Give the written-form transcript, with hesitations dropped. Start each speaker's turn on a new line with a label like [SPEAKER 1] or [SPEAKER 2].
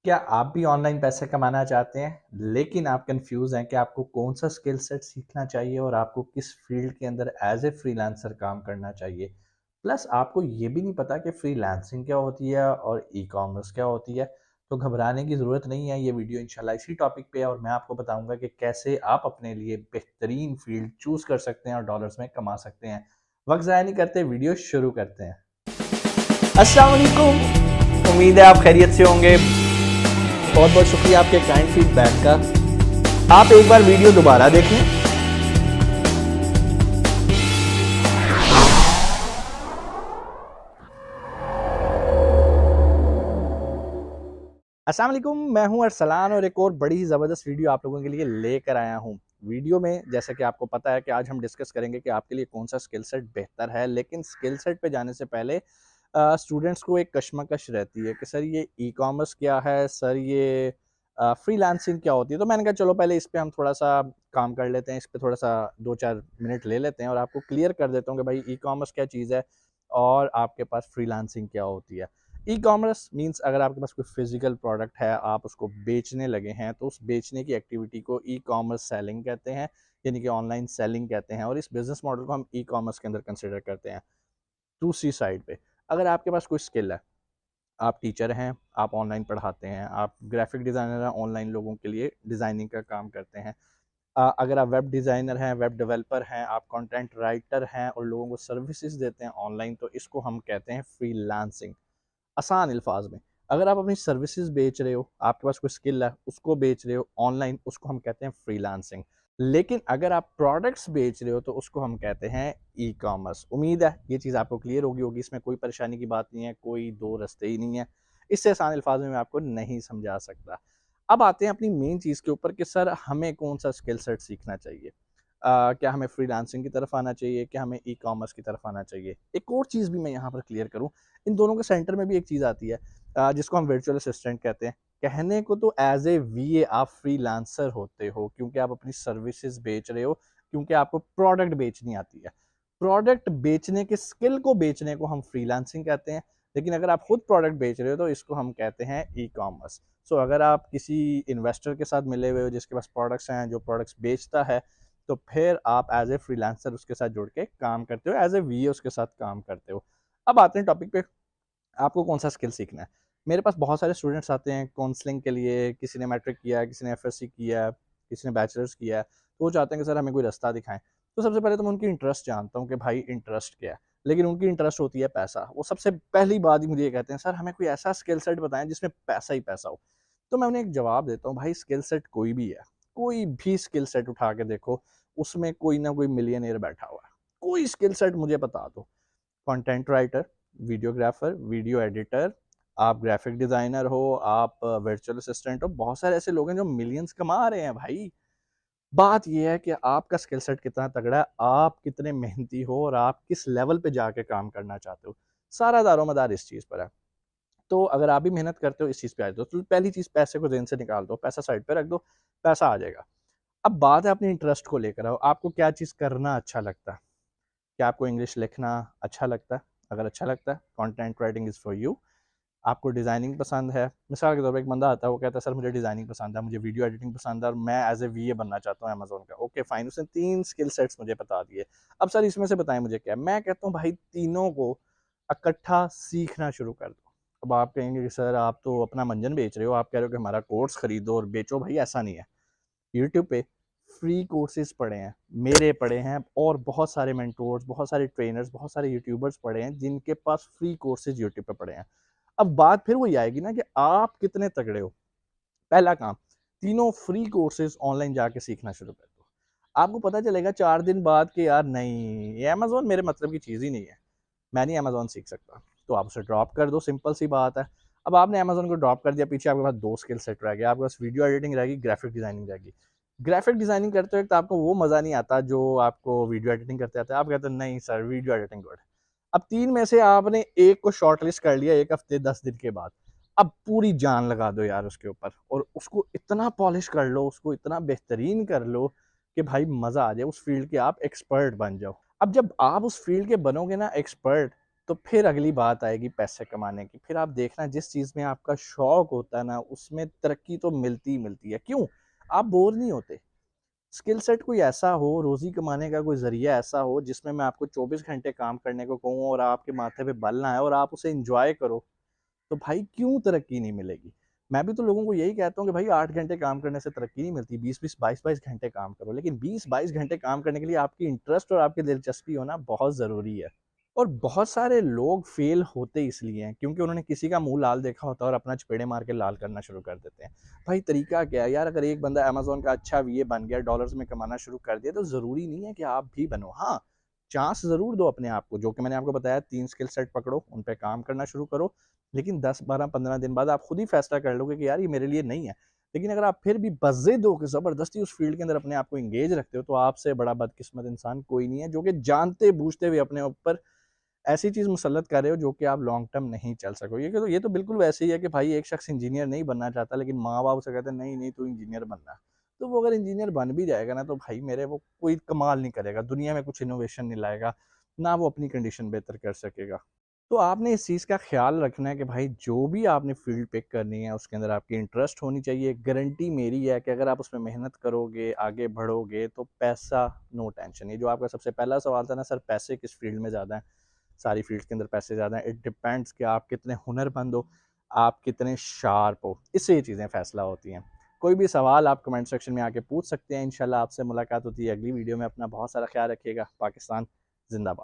[SPEAKER 1] क्या आप भी ऑनलाइन पैसे कमाना चाहते हैं, लेकिन आप कंफ्यूज हैं कि आपको कौन सा स्किल सेट सीखना चाहिए और आपको किस फील्ड के अंदर एज ए फ्रीलांसर काम करना चाहिए? प्लस आपको ये भी नहीं पता कि फ्रीलांसिंग क्या होती है और ई कॉमर्स क्या होती है। तो घबराने की ज़रूरत नहीं है। ये वीडियो इंशाल्लाह इसी टॉपिक पे है और मैं आपको बताऊंगा कि कैसे आप अपने लिए बेहतरीन फील्ड चूज कर सकते हैं और डॉलर्स में कमा सकते हैं। वक्त ज़ाया नहीं करते, वीडियो शुरू करते हैं। अस्सलाम वालेकुम, उम्मीद है आप खैरियत से होंगे। बहुत बहुत शुक्रिया आपके काइंड फीडबैक का। आप एक बार वीडियो दोबारा देखें। अस्सलाम वालेकुम, मैं हूं अरसलान और एक और बड़ी ही ज़बरदस्त वीडियो आप लोगों के लिए लेकर आया हूं। वीडियो में जैसा कि आपको पता है कि आज हम डिस्कस करेंगे कि आपके लिए कौन सा स्किल सेट बेहतर है, लेकिन स्किल सेट पे जाने से पहले स्टूडेंट्स को एक कशमकश रहती है कि सर ये ई कॉमर्स क्या है, सर ये फ्रीलांसिंग क्या होती है। तो मैंने कहा चलो पहले इस पे हम थोड़ा सा काम कर लेते हैं, इस पे थोड़ा सा 2-4 मिनट ले लेते हैं और आपको क्लियर कर देता हूँ कि भाई ई कॉमर्स क्या चीज़ है और आपके पास फ्रीलांसिंग क्या होती है। ई कॉमर्स मीन्स अगर आपके पास कोई फिजिकल प्रोडक्ट है, आप उसको बेचने लगे हैं, तो उस बेचने की एक्टिविटी को ई कॉमर्स सेलिंग कहते हैं, यानी कि ऑनलाइन सेलिंग कहते हैं और इस बिजनेस मॉडल को हम ई कॉमर्स के अंदर कंसिडर करते हैं। दूसरी साइड पे अगर आपके पास कोई स्किल है, आप टीचर हैं, आप ऑनलाइन पढ़ाते हैं, आप ग्राफिक डिज़ाइनर हैं, ऑनलाइन लोगों के लिए डिज़ाइनिंग का काम करते हैं। अगर आप वेब डिज़ाइनर हैं, वेब डेवलपर हैं, आप कंटेंट राइटर हैं और लोगों को सर्विसेज देते हैं ऑनलाइन, तो इसको हम कहते हैं फ्रीलांसिंग। आसान अल्फाज में, अगर आप अपनी सर्विसेज बेच रहे हो, आपके पास कोई स्किल है, उसको बेच रहे हो ऑनलाइन, उसको हम कहते हैं फ्रीलांसिंग। लेकिन अगर आप प्रोडक्ट्स बेच रहे हो तो उसको हम कहते हैं ई कॉमर्स। उम्मीद है ये चीज़ आपको क्लियर होगी, इसमें कोई परेशानी की बात नहीं है, कोई दो रास्ते ही नहीं है। इससे आसान अल्फाज में मैं आपको नहीं समझा सकता। अब आते हैं अपनी मेन चीज़ के ऊपर कि सर हमें कौन सा स्किल सेट सीखना चाहिए। क्या हमें फ्रीलांसिंग की तरफ आना चाहिए, क्या हमें ई कॉमर्स की तरफ आना चाहिए? एक और चीज़ भी मैं यहाँ पर क्लियर करूँ, इन दोनों के सेंटर में भी एक चीज़ आती है जिसको हम वर्चुअल असिस्टेंट कहते हैं। कहने को तो एज ए वीए आप फ्रीलांसर होते हो क्योंकि आप अपनी सर्विसेज बेच रहे हो, क्योंकि आपको प्रोडक्ट बेचनी आती है। प्रोडक्ट बेचने के स्किल को बेचने को हम फ्रीलांसिंग कहते हैं, लेकिन अगर आप खुद प्रोडक्ट बेच रहे हो तो इसको हम कहते हैं ई कॉमर्स। सो अगर आप किसी इन्वेस्टर के साथ मिले हुए हो जिसके पास प्रोडक्ट्स हैं, जो प्रोडक्ट्स बेचता है, तो फिर आप एज ए फ्रीलांसर उसके साथ जुड़ के काम करते हो, एज ए वीए उसके साथ काम करते हो। अब आते हैं टॉपिक पे, आपको कौन सा स्किल सीखना है। मेरे पास बहुत सारे स्टूडेंट्स आते हैं काउंसलिंग के लिए, किसी ने मैट्रिक किया है, किसी ने एफएससी किया है, किसी ने बैचलर्स किया है, तो वो चाहते हैं कि सर हमें कोई रास्ता दिखाएं। तो सबसे पहले तो मैं उनकी इंटरेस्ट जानता हूँ कि भाई इंटरेस्ट क्या है, लेकिन उनकी इंटरेस्ट होती है पैसा। वो सबसे पहली बात ही मुझे ये कहते हैं, सर हमें कोई ऐसा स्किल सेट बताएं जिसमें पैसा ही पैसा हो। तो मैं उन्हें एक जवाब देता हूँ, भाई स्किल सेट कोई भी है, कोई भी स्किल सेट उठा के देखो, उसमें कोई ना कोई मिलियनेयर बैठा हुआ है। कोई स्किल सेट मुझे बता दो, content writer, videographer, video editor, आप ग्राफिक डिज़ाइनर हो, आप वर्चुअल असिस्टेंट हो, बहुत सारे ऐसे लोग हैं जो मिलियंस कमा रहे हैं भाई। बात ये है कि आपका स्किल सेट कितना तगड़ा है, आप कितने मेहनती हो और आप किस लेवल पे जाके काम करना चाहते हो। सारा दारोमदार इस चीज़ पर है। तो अगर आप भी मेहनत करते हो, इस चीज़ पे आ जाओ, तो पहली चीज़ पैसे को ज़हन से निकाल दो, पैसा साइड पे रख दो, पैसा आ जाएगा। अब बात है अपने इंटरेस्ट को लेकर आओ, आपको क्या चीज़ करना अच्छा लगता है? क्या आपको इंग्लिश लिखना अच्छा लगता है? अगर अच्छा लगता है, content writing is for you. आपको डिज़ाइनिंग पसंद है, मिसाल के तौर पे एक बंदा आता है, वो कहता है सर मुझे डिज़ाइनिंग पसंद है, मुझे वीडियो एडिटिंग पसंद है और मैं एज़ ए वीए बनना चाहता हूँ अमेज़न का। ओके फाइन, उसने 3 स्किल सेट्स मुझे बता दिए। अब सर इसमें से बताएँ मुझे क्या है? मैं कहता हूँ भाई तीनों को इकट्ठा सीखना शुरू कर दो। अब आप कहेंगे कि सर आप तो अपना मंजन बेच रहे हो, आप कह रहे हो कि हमारा कोर्स खरीदो और बेचो। भाई ऐसा नहीं है। यूट्यूब पे फ्री कोर्सेज पड़े हैं, मेरे पड़े हैं और बहुत सारे मेंटोर्स, बहुत सारे ट्रेनर्स, बहुत सारे यूट्यूबर्स पड़े हैं जिनके पास फ्री कोर्सेज यूट्यूब पे पड़े हैं। अब बात फिर वही आएगी ना कि आप कितने तगड़े हो। पहला काम, तीनों फ्री कोर्सेज ऑनलाइन जाके सीखना शुरू कर दो। आपको पता चलेगा 4 दिन बाद कि यार नहीं, ये अमेजोन मेरे मतलब की चीज़ ही नहीं है, मैं नहीं अमेजोन सीख सकता। तो आप उसे ड्रॉप कर दो, सिंपल सी बात है। अब आपने अमेजोन को ड्रॉप कर दिया, पीछे आपके पास 2 स्किल सेट रह गए, आपके पास वीडियो एडिटिंग रहेगी, ग्राफिक डिजाइनिंग रहेगी। ग्राफिक डिजाइनिंग करते वक्त आपको वो मज़ा नहीं आता जो आपको वीडियो एडिटिंग करते आता है। आप कहते हैं नहीं सर वीडियो एडिटिंग गुड। अब 3 में से आपने एक को शॉर्ट लिस्ट कर लिया 1 हफ्ते 10 दिन के बाद। अब पूरी जान लगा दो यार उसके ऊपर और उसको इतना पॉलिश कर लो, उसको इतना बेहतरीन कर लो कि भाई मज़ा आ जाए, उस फील्ड के आप एक्सपर्ट बन जाओ। अब जब आप उस फील्ड के बनोगे ना एक्सपर्ट, तो फिर अगली बात आएगी पैसे कमाने की। फिर आप देखना जिस चीज़ में आपका शौक होता है ना, उसमें तरक्की तो मिलती ही मिलती है। क्यों? आप बोर नहीं होते। स्किल सेट कोई ऐसा हो, रोज़ी कमाने का कोई ज़रिया ऐसा हो जिसमें मैं आपको 24 घंटे काम करने को कहूँ और आपके माथे पे बल ना आए और आप उसे एन्जॉय करो, तो भाई क्यों तरक्की नहीं मिलेगी? मैं भी तो लोगों को यही कहता हूँ कि भाई 8 घंटे काम करने से तरक्की नहीं मिलती, 20-20, 22-22 घंटे काम करो। लेकिन 20-22 घंटे काम करने के लिए आपकी इंटरेस्ट और आपकी दिलचस्पी होना बहुत ज़रूरी है। और बहुत सारे लोग फेल होते इसलिए हैं क्योंकि उन्होंने किसी का मुंह लाल देखा होता है और अपना चपेड़े मार के लाल करना शुरू कर देते हैं। भाई तरीका क्या है यार? अगर एक बंदा अमेज़न का अच्छा वीए बन गया, डॉलर्स में कमाना शुरू कर दिया, तो ज़रूरी नहीं है कि आप भी बनो। हाँ, चांस ज़रूर दो अपने आप को, जो कि मैंने आपको बताया 3 स्किल सेट पकड़ो, उन पे काम करना शुरू करो। लेकिन 10, 12, 15 दिन बाद आप खुद ही फैसला कर लोगे कि यार ये मेरे लिए नहीं है। लेकिन अगर आप फिर भी बज़िद हो के ज़बरदस्ती उस फ़ील्ड के अंदर अपने आप को एंगेज रखते हो, तो आपसे बड़ा बदकिस्मत इंसान कोई नहीं है, जो कि जानते-बूझते हुए अपने ऊपर ऐसी चीज़ मुसल्लत कर रहे हो जो कि आप लॉन्ग टर्म नहीं चल सकोगे। ये तो बिल्कुल वैसे ही है कि भाई एक शख्स इंजीनियर नहीं बनना चाहता, लेकिन माँ-बाप उसे कहते हैं नहीं, नहीं तू इंजीनियर बनना है। तो वो अगर इंजीनियर बन भी जाएगा ना, तो भाई मेरे वो कोई कमाल नहीं करेगा, दुनिया में कुछ इनोवेशन नहीं लाएगा, ना वो अपनी कंडीशन बेहतर कर सकेगा। तो आपने इस चीज़ का ख़्याल रखना है कि भाई जो भी आपने फ़ील्ड पिक करनी है उसके अंदर आपकी इंटरेस्ट होनी चाहिए। गारंटी मेरी है कि अगर आप उसमें मेहनत करोगे, आगे बढ़ोगे, तो पैसा नो टेंशन। ये जो आपका सबसे पहला सवाल था ना सर, पैसे किस फ़ील्ड में ज़्यादा हैं? सारी फ़ील्ड्स के अंदर पैसे ज़्यादा हैं। इट डिपेंड्स कि आप कितने हुनरमंद हो, आप कितने शार्प हो, इससे ये चीज़ें फ़ैसला होती हैं। कोई भी सवाल आप कमेंट सेक्शन में आके पूछ सकते हैं। इंशाल्लाह आपसे मुलाकात होती है अगली वीडियो में। अपना बहुत सारा ख़्याल रखिएगा। पाकिस्तान ज़िंदाबाद।